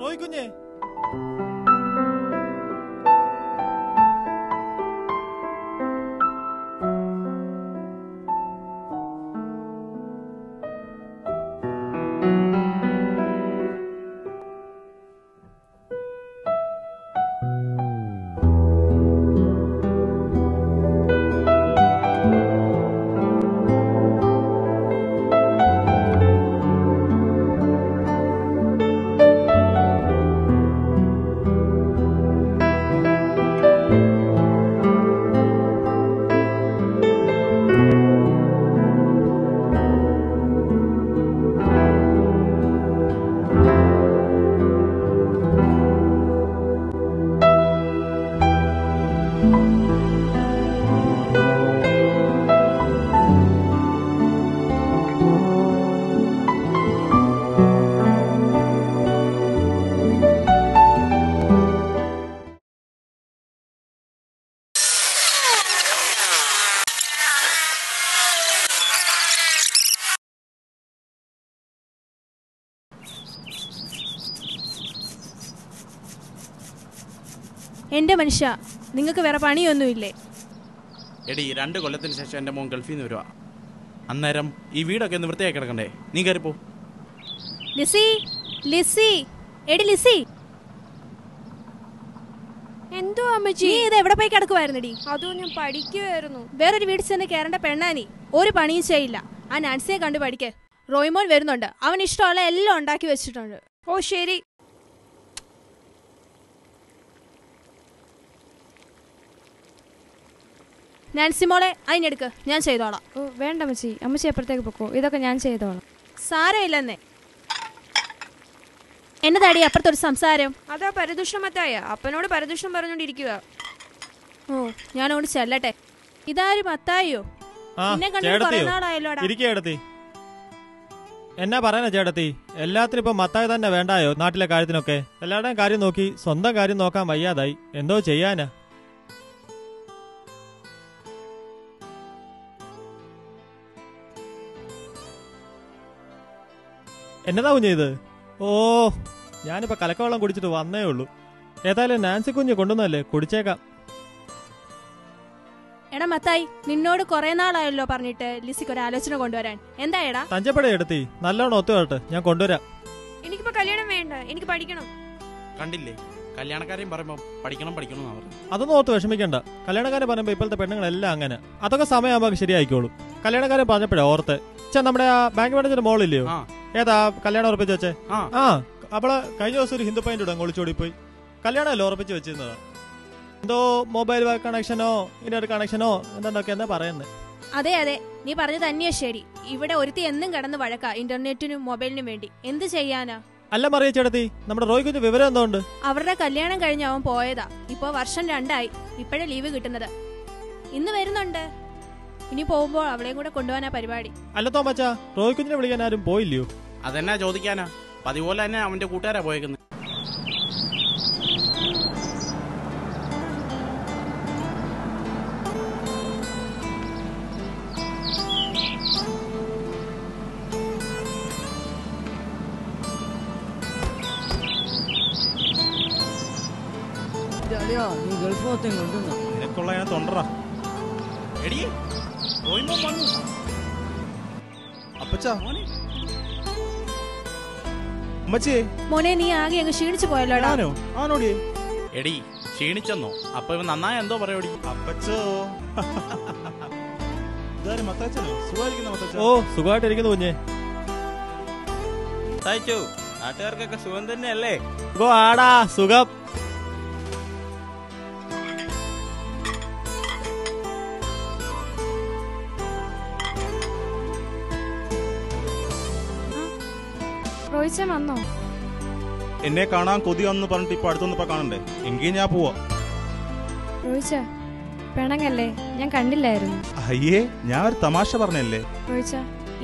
റോയ് കുഞ്ഞേ എന്റെ മനുഷ്യ, നിങ്ങൾക്ക് വേറെ പണിയൊന്നുമില്ലേ? എടി 2 കൊല്ലത്തിന് ശേഷം എൻ്റെ മോൻ ഗൾഫിൽ നിന്ന് വരുവാ. അന്നേരം ഈ വീടൊക്കെ ഒന്ന് വൃത്തിയാക്കി കിടക്കണ്ടേ? നീ കയറിപ്പോ. ലിസി, ലിസി, എടി ലിസി. എന്തോ അമ്മച്ചി, നീ ഇത് എവിടെ പോയി കിടക്കുവായിരുന്നടി? അതോ ഞാൻ പഠിക്കുവായിരുന്നു. വേറൊരു വീട്ടിൽ ചെന്ന് കയറേണ്ട പെണ്ണാനി, ഒരു പണിയും ചെയ്യില്ല. ആ നാൻസിയെ കണ്ടു പഠിക്ക്. റോയ്മോൻ വരുന്നുണ്ട്, അവൻ ഇഷ്ടമുള്ള എല്ലാം ഉണ്ടാക്കി വെച്ചിട്ടുണ്ട്. ഓ ശരി. നാൻസി മോളെ, അതിനെടുക്ക്, ഞാൻ ചെയ്തോളാം. ഓ വേണ്ട അമ്മച്ചി, അമ്മച്ചി എപ്പുറത്തേക്ക് പൊക്കോ, ഇതൊക്കെ ഞാൻ ചെയ്തോളാം. സാരമില്ലെന്നേ. എന്നതാടി അപ്പുറത്തൊരു സംസാരം? അതാ പരദൂഷണമത്തായ അപ്പനോട് പരദൂഷണം പറഞ്ഞോണ്ടിരിക്കുക. ഓ, ഞാനോട് ചെല്ലട്ടെ. ഇതാരും മത്തായിയോ? എന്നാ പറയാനാ ചേട്ടത്തി? എല്ലാത്തിനും ഇപ്പൊ മത്തായി തന്നെ വേണ്ടായോ? നാട്ടിലെ കാര്യത്തിനൊക്കെ എല്ലാവരുടെയും കാര്യം നോക്കി സ്വന്തം കാര്യം നോക്കാൻ വയ്യാതായി. എന്തോ ചെയ്യാനാ? എന്നതാ കുഞ്ഞ് ഇത്? ഓ, ഞാനിപ്പോ കലക്കവെള്ളം കുടിച്ചിട്ട് വന്നേ ഉള്ളൂ. ഏതായാലും നാൻസി കുഞ്ഞ് കൊണ്ടുവന്നല്ലേ, കുടിച്ചേക്കാം. എടാ മത്തായി, നിന്നോട് കുറെ നാളായല്ലോ പറഞ്ഞിട്ട് ലിസിക്ക് ഒരു ആലോചന കൊണ്ടുവരാൻ. എന്താ എടാ? തഞ്ചപ്പട എടുത്തി നല്ലോണം ഒത്തുവരട്ടെ, ഞാൻ കൊണ്ടുവരാം. എനിക്കിപ്പോ കല്യാണം വേണ്ട, എനിക്ക് പഠിക്കണം. കണ്ടില്ലേ, കല്യാണക്കാരെയും പറയുമ്പോ പഠിക്കണം പഠിക്കണം എന്നാ പറഞ്ഞു. അതൊന്നും ഓർത്ത് വിഷമിക്കണ്ട. കല്യാണക്കാരെ പറയുമ്പോ ഇപ്പോഴത്തെ പെണ്ണുങ്ങളെല്ലാം അങ്ങനെ. അതൊക്കെ സമയമാകുമ്പോൾ ശരിയായിക്കോളും. കല്യാണക്കാരെ പറഞ്ഞപ്പോഴേ ഓർത്ത്, നമ്മുടെ ആ ബാങ്ക് മാനേജർ മോളില്ലയോ, ഏതാ കല്യാണം ഉറപ്പിച്ച് വെച്ചേ? ആ, അവള് കഴിഞ്ഞ ദിവസം ഒരു ഹിന്ദു പൈൻ്റെ കൂടെ ഒളിച്ചോടി പോയി. കല്യാണമല്ലോ ഉറപ്പിച്ച് വെച്ചിരുന്നതാ. എന്തോ മൊബൈൽ കണക്ഷനോ ഇന്റർനെറ്റ് കണക്ഷനോ എന്തൊക്കെ എന്താ പറയുന്നത്. അതെ അതെ, നീ പറഞ്ഞത് തന്നെയാ ശരി. ഇവിടെ ഒരുത്തി എന്നും കിടന്ന് വഴക്കാ ഇന്റർനെറ്റിനും മൊബൈലിനും വേണ്ടി. എന്ത് ചെയ്യാനാ? അല്ല മറിയ ചേട്ടത്തി, നമ്മുടെ റോയ് കുഞ്ഞ് വിവരം എന്തുകൊണ്ട്? അവരുടെ കല്യാണം കഴിഞ്ഞ് അവൻ പോയതാ. ഇപ്പൊ വർഷം 2 ആയി. ഇപ്പോഴേ ലീവ് കിട്ടുന്നത്. ഇന്ന് വരുന്നുണ്ട്. ഇനി പോകുമ്പോൾ അവളെയും കൂടെ കൊണ്ടുപോകാനാ പരിപാടി. അല്ലത്തോ മച്ചാ, റോയ് കുഞ്ഞിനെ വിളിക്കാൻ ആരും പോയില്ലയോ? അതെന്നാ ചോദിക്കാനാ, പതിപോലെ തന്നെ അവന്റെ കൂട്ടുകാരാ പോയേക്കുന്നത്. നീ ഗൾഫ് മൊത്തം കൊണ്ടുവന്നോ? നിനക്കുള്ള ഞാൻ തൊണ്ടറാ. മോനെ, നീ ആകെ അങ്ങ് ക്ഷീണിച്ചു പോയല്ലോടാ. എടി ക്ഷീണിച്ചെന്നോ? അപ്പൊ ഇവൻ നന്നായി എന്തോ പറയോടി. അപ്പച്ചോ, ഓ സുഖമായിട്ടിരിക്കുന്നു കുഞ്ഞെ. നാട്ടുകാർക്കൊക്കെ സുഖം തന്നെയല്ലേ? ഓ ആടാ, സുഖം. റോയിച്ചൻ വന്നോ? എന്നെ കാണാൻ കൊതിയാന്ന് പറഞ്ഞിട്ട് ഇപ്പൊ അടുത്തൊന്നിപ്പോ കാണണ്ടേ? എങ്കിൽ ഞാൻ പോവാ. റോയിച്ച പിണങ്ങല്ലേ, ഞാൻ കണ്ടില്ലായിരുന്നു. അയ്യേ, ഞാൻ ഒരു തമാശ പറഞ്ഞല്ലേ. റോയിച്ച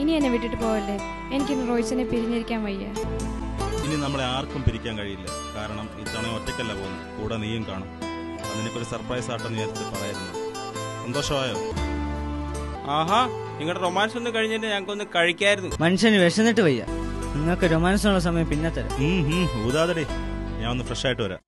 ഇനി എന്നെ വിട്ടിട്ട് പോവല്ലേ. എനിക്കിന്ന് റോയിച്ചനെ പിരിഞ്ഞിരിക്കാൻ വയ്യ. ഇനി നമ്മളെ ആർക്കും പിരിക്കാൻ കഴിയില്ല. കാരണം ഇത്തവണ ഒറ്റയ്ക്കല്ല പോകുന്നു, കൂടെ നീയും കാണും. അതിനൊരു സർപ്രൈസ് ആട്ടെന്ന് വിചാരിച്ച് പറയായിരുന്നു. സന്തോഷമായോ? ആഹാ, നിങ്ങളുടെ റൊമാൻസ് ഒന്ന് കഴിഞ്ഞിട്ട് ഞങ്ങൾക്കൊന്ന് കഴിക്കായിരുന്നു. മനുഷ്യന് വിശന്നിട്ട് വയ്യ. നിങ്ങൾക്ക് റൊമാൻസിനുള്ള സമയം പിന്നെ തരാം. ഊതാതടി, ഞാൻ ഒന്ന് ഫ്രഷ് ആയിട്ട് വരാം.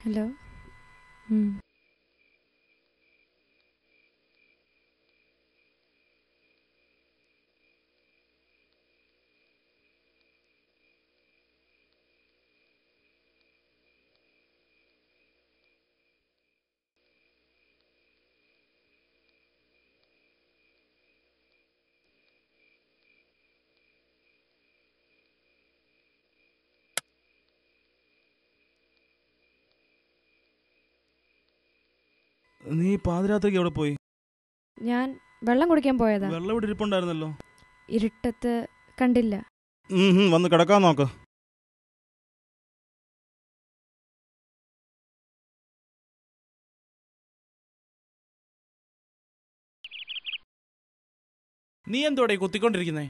ഹലോ. നീ പാതിരാത്രിക്ക് എവിടെ പോയി? ഞാൻ വെള്ളം കുടിക്കാൻ പോയതാ. വെള്ളം ഇവിടെ ഇരിപ്പുണ്ടായിരുന്നല്ലോ. ഇരുട്ടത്ത് കണ്ടില്ല. വന്ന് കിടക്കാൻ നോക്ക്. നീ എന്തോടെ കുത്തിക്കൊണ്ടിരിക്കുന്നേ?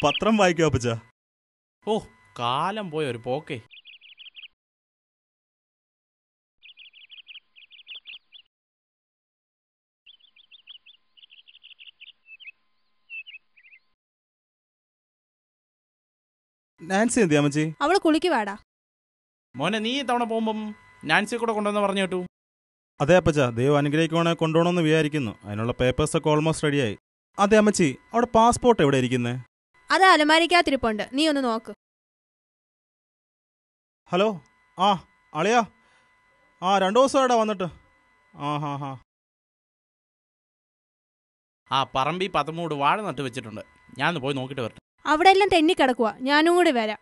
പത്രം വായിക്കാ അപ്പച്ചാ. ഓ, കാലം പോയ ഒരു പോക്കേ. നാൻസി എന്തി അമ്മച്ചി? അവള് കുളിക്കുവാടാ. മോനെ, നീ തവണ പോകുമ്പം നാൻസിയെ കൂടെ കൊണ്ടുവന്ന് പറഞ്ഞു കേട്ടു. അതെ അപ്പച്ചാ, ദൈവം അനുഗ്രഹിക്കുവാണെ കൊണ്ടുപോകണമെന്ന് വിചാരിക്കുന്നു. അതിനുള്ള പേപ്പേഴ്സൊക്കെ ഓൾമോസ്റ്റ് റെഡിയായി. അതെ അമ്മച്ചി, അവിടെ പാസ്പോർട്ട് എവിടെ ഇരിക്കുന്നേ? അത് അലമാരിക്കാത്തിരിപ്പുണ്ട്, നീ ഒന്ന് നോക്ക്. ഹലോ, ആ അളിയാ, 2 ദിവസമായിടാ വന്നിട്ട്. ആ പറമ്പി 13 വാഴ നട്ട് വെച്ചിട്ടുണ്ട്. ഞാനൊന്ന് പോയി നോക്കിയിട്ട് വരട്ടെ. അവിടെ എല്ലാം തെന്നിക്കിടക്കുക, ഞാനും കൂടി വരാം.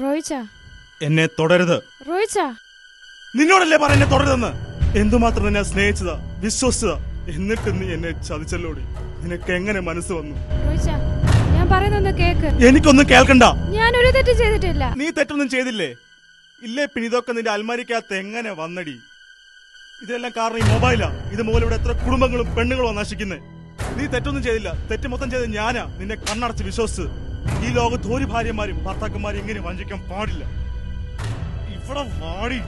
റോയിച്ച, എന്നെ തുടരുത്. റോയിച്ച, നിന്നോടല്ലേ പറ എന്നെ തുടരുതെന്ന്. എന്തുമാത്രം നിന്നെ സ്നേഹിച്ചതാ, വിശ്വസിച്ചതാ. എന്നിട്ട് നീ എന്നെ ചതിച്ചല്ലോടി. നിനക്ക് എങ്ങനെ മനസ്സ് വന്നു? റോയിച്ച, ഞാൻ പറയുന്നൊന്ന് കേക്ക്. എനിക്കൊന്നും കേൾക്കണ്ട. ഞാൻ ഒരു തെറ്റ് ചെയ്തിട്ടില്ല. നീ തെറ്റൊന്നും ചെയ്തില്ലേ? ഇല്ലേ? പിന്നെ ഇതൊക്കെ നിന്റെ അൽമാരിക്കകത്ത് എങ്ങനെ വന്നടി? ഇതെല്ലാം കാരണം ഈ മൊബൈലാ. ഇത് മൂലം ഇവിടെ എത്ര കുടുംബങ്ങളും പെണ്ണുങ്ങളും നശിക്കുന്നേ. നീ തെറ്റൊന്നും ചെയ്തില്ല. തെറ്റ് മൊത്തം ചെയ്ത് ഞാനാ. നിന്നെ കണ്ണടച്ച് വിശ്വസിച്ച്. ഈ ലോകത്ത് ഒരു ഭാര്യമാരും ഭർത്താക്കന്മാരും ഇങ്ങനെ വഞ്ചിക്കാൻ പാടില്ല. ഇവിടെ വാടി.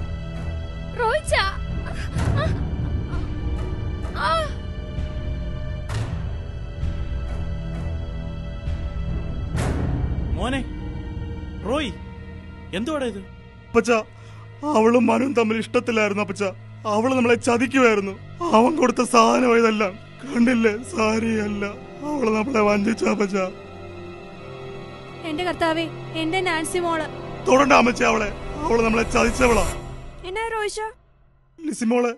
മോനെ റോയ്, എന്തുവാടാ ഇത്? അപ്പച്ച, അവളും മനുവും തമ്മിൽ ഇഷ്ടത്തിലായിരുന്നു അപ്പച്ച. അവള് നമ്മളെ ചതിക്കുമായിരുന്നു. അവൻ കൊടുത്ത സാധനം ഇതെല്ലാം കണ്ടില്ലേ? സാരിയല്ല, അവള് നമ്മളെ വഞ്ചിച്ച അപ്പച്ച. എന്റെ കർത്താവേ, എന്റെ നാൻസി മോള്. തൊടണ്ട അമ്മച്ച അവളെ. അവള് നമ്മളെ ചതിച്ചവളാ. എന്നാ റോയിച്ച? ലിസി മോളെ,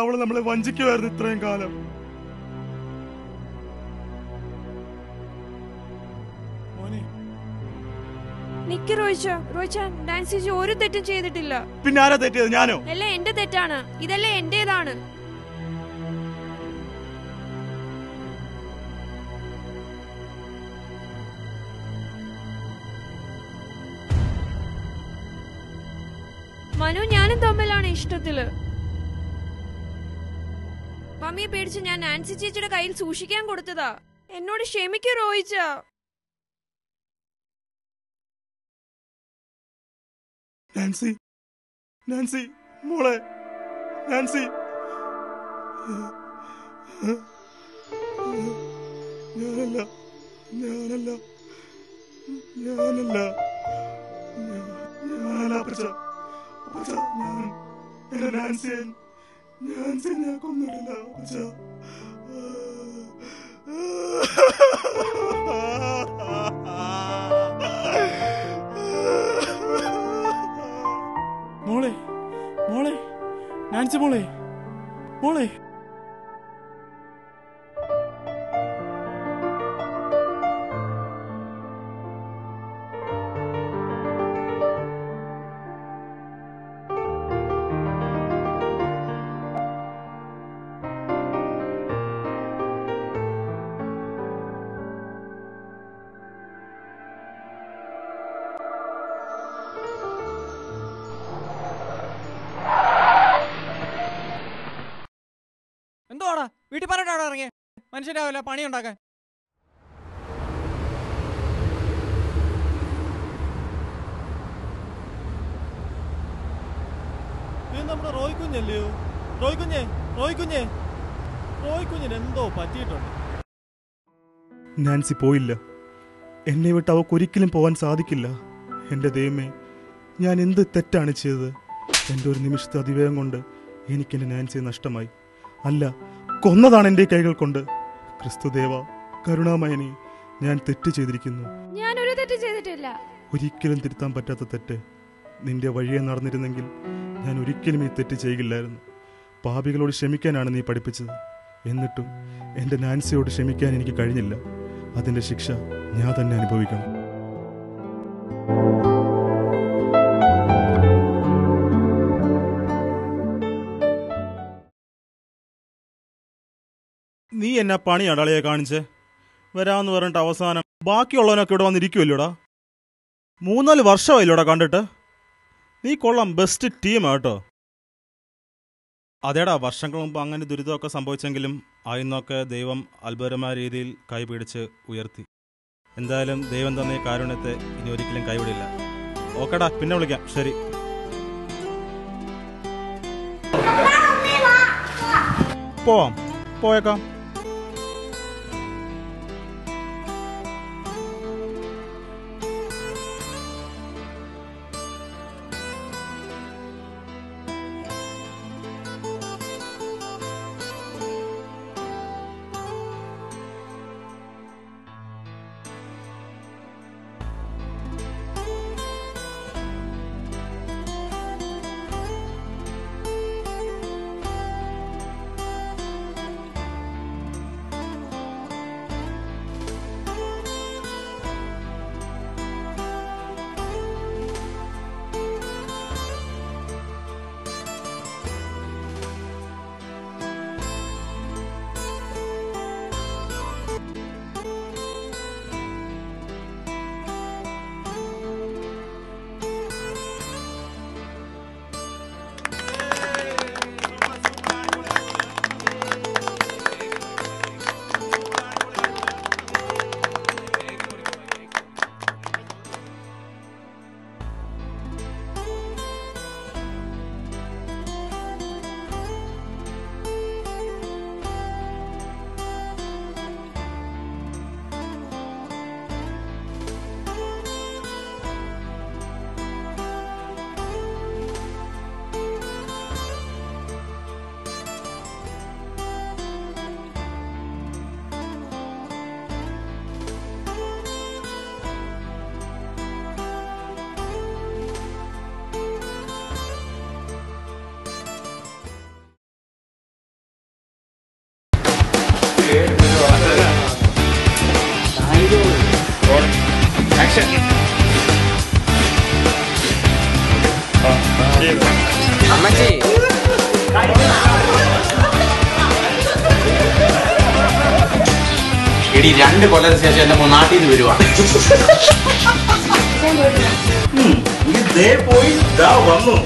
അവള് നമ്മളെ വഞ്ചിക്കുമായിരുന്നു ഇത്രയും കാലം. നിക്ക് റോയിച്ച, നാൻസി ഒരു തെറ്റും ചെയ്തിട്ടില്ല. പിന്നെ ആരാ തെറ്റിയത്? ഞാനോ? അല്ല, എന്റെ തെറ്റാണ്. ഇതെല്ലാം എന്റേതാണ്. മനു ഞാനും തമ്മിലാണ് ഇഷ്ടത്തില്. മമ്മിയെ പേടിച്ച് ഞാൻ നാൻസി ചേച്ചിയുടെ കയ്യിൽ സൂക്ഷിക്കാൻ കൊടുത്തതാ. എന്നോട് ക്ഷമിക്കൂ റോയിച്ച. നാൻസി മോളെ, നാൻസി. ഞാനല്ല അപ്പച്ച. എന്റെ നാൻസിയെ ഞാൻ കൊന്നിട്ടില്ല അപ്പച്ച. മോളെ, നാൻസി മോളെ. എന്തോടാ വീട്ടിൽ പറഞ്ഞിട്ടാണോ ഇറങ്ങിയ? മനുഷ്യരാവില്ല പണി ഉണ്ടാക്കാൻ. നമ്മുടെ റോയ് കുഞ്ഞല്ലയോ? റോയ് കുഞ്ഞിന് എന്തോ പറ്റിയിട്ടുണ്ട്. നാൻസി പോയില്ല. എന്നെ വിട്ട് അവക്കൊരിക്കലും പോകാൻ സാധിക്കില്ല. എന്റെ ദൈവമേ, ഞാൻ എന്ത് തെറ്റാണ് ചെയ്തത്? എൻ്റെ ഒരു നിമിഷത്തെ അതിവേഗം കൊണ്ട് എനിക്കെന്റെ നാൻസിയെ നഷ്ടമായി. അല്ല, കൊന്നതാണ് എൻ്റെ കൈകൾ കൊണ്ട്. ക്രിസ്തുദേവ, കരുണാമയനെ, ഞാൻ തെറ്റ് ചെയ്തിരിക്കുന്നു. ഞാൻ ഒരു തെറ്റ് ചെയ്തിട്ടില്ല. ഒരിക്കലും തിരുത്താൻ പറ്റാത്ത തെറ്റ്. നിന്റെ വഴിയെ നടന്നിരുന്നെങ്കിൽ ഞാൻ ഒരിക്കലും ഈ തെറ്റ് ചെയ്യില്ലായിരുന്നു. പാപികളോട് ക്ഷമിക്കാനാണ് നീ പഠിപ്പിച്ചത്. എന്നിട്ടും എൻ്റെ നാൻസിയോട് ക്ഷമിക്കാൻ എനിക്ക് കഴിഞ്ഞില്ല. അതിൻ്റെ ശിക്ഷ ഞാൻ തന്നെ അനുഭവിക്കണം. നീ എന്നാ പണിയാണ് അളയെ കാണിച്ചേ? വരാമെന്ന് പറഞ്ഞിട്ട് അവസാനം ബാക്കിയുള്ളവനൊക്കെ ഇവിടെ വന്നിരിക്കുമല്ലോടാ. 3-4 വർഷമായില്ലോടാ കണ്ടിട്ട്. നീ കൊള്ളാം, ബെസ്റ്റ് ടീമാ കേട്ടോ. അതേടാ, വർഷങ്ങൾ മുമ്പ് അങ്ങനെ ദുരിതമൊക്കെ സംഭവിച്ചെങ്കിലും ആയിന്നൊക്കെ ദൈവം അത്ഭുതകരമായ രീതിയിൽ കൈപിടിച്ച് ഉയർത്തി. എന്തായാലും ദൈവം തന്നെ കാരുണ്യത്തെ ഇനി ഒരിക്കലും കൈവിടില്ല. ഓക്കെടാ, പിന്നെ വിളിക്കാം. ശരി. പോയേക്കാം. അമ്മച്ചി എടി 2 കൊല്ലത്തിന് ശേഷം എന്റെ മോൻ നാട്ടിൽ നിന്ന് വരുവാ. ഇതേ പോയി ദാ വന്നു.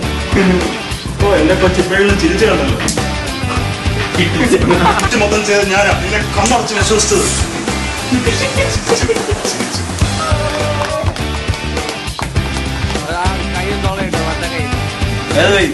ഓ എന്റെ കൊച്ചിപ്പോഴും ചിരിച്ചു കണ്ടല്ലോ. മൊത്തം ചെയ്ത് ഞാനാ നിന്നെ കണ്ണടച്ച് വിശ്വസിച്ചത്. കയ്യും തോളയുണ്ടോ വന്ന കൈ ഏത് കൈ?